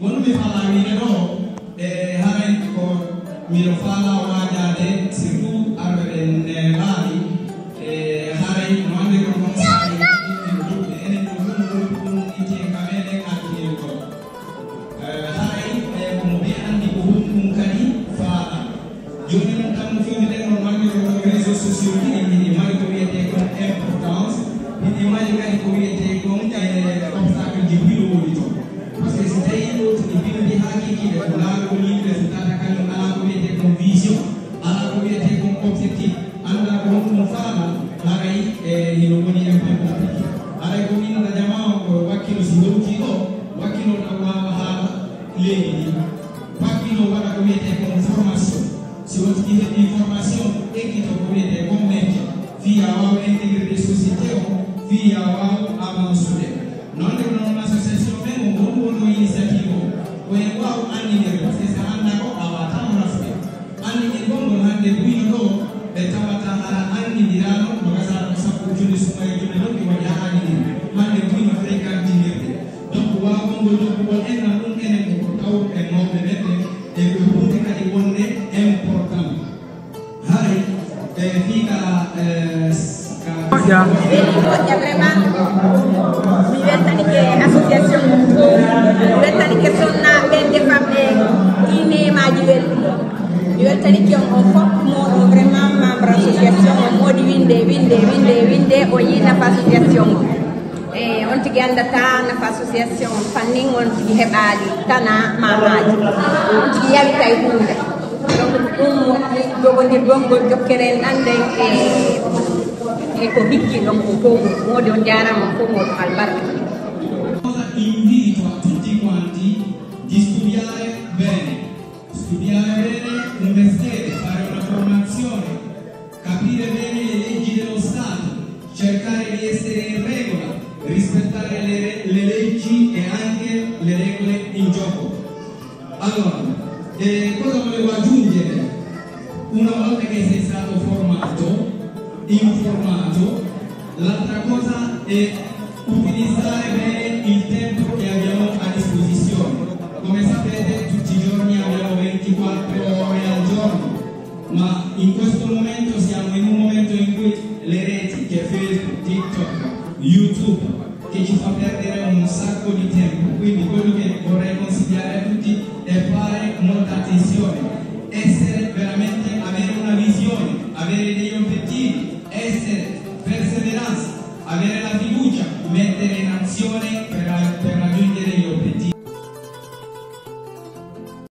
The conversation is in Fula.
quando mi fa la video haray ko mi lo fala wajade surtout arben bali haray no ande ko mo sai ene ko mo ite kamele akile ko haray ko mo be andi ko hum kadi fala joni non tam fi mi den no magi ko réseaux sociaux ni mari ko wiete ko importance ni mari kadi ko wiete ko obstacle di bilo woni to parce que c'est l'autre qui vient de hakiki de la communauté résultat kan ala ko wiete ko vision ala ko wiete ko objectif ala ko mo fala haray hino woni important haray ko ni na jamaa ko wakilo si wonti do wakilo na wa hala legi wakilo wala ko wiete ko formation si on dit information et qui te permet de mettre via avoir intégré des sociétés via avoir avancé non de non association même on bon initiative ou wow anni parce que ça anda ko awata on a fait anni bon on a des buino do et tawata ala anni dirano no gasa ko sappo juni su may juni do ki wadi anni hande buino fréquente dirte donc wow on go do ko en na dum enen ko taw e mo be e ko hunde kadi wonde important hari fika vraiment mi weltani ke association mi weltani ke sonna ɓende famɓe inemaji welɗumo mi weltani ke on fof moɗo vraiment membre association o moɗi winde o yi nafa association o e on tigi andata nafa association fannin on tigi heɓali tana mamaji on tigi yawitay hunde donc ɗum moƴƴi jogodir gongol jokkeren anden e ko hikki donc fof modi on jarama fof moɗo albarka. Invito a tutti quanti di studiare bene un mestiere, fare una formazione, capire bene le leggi dello Stato, cercare di essere in regola, rispettare le leggi e anche le regole in gioco. Allora, cosa volevo aggiungere? Una volta che sei stato formato, informato, l'altra cosa è utilizzare bene il tempo che abbiamo a disposizione. Come sapete tutti i giorni abbiamo 24 ore al giorno, ma in questo momento siamo in un momento in cui le reti che Facebook, TikTok, YouTube che ci fa perdere un sacco di tempo, quindi quello che vorrei consigliare a tutti è fare molta attenzione, essere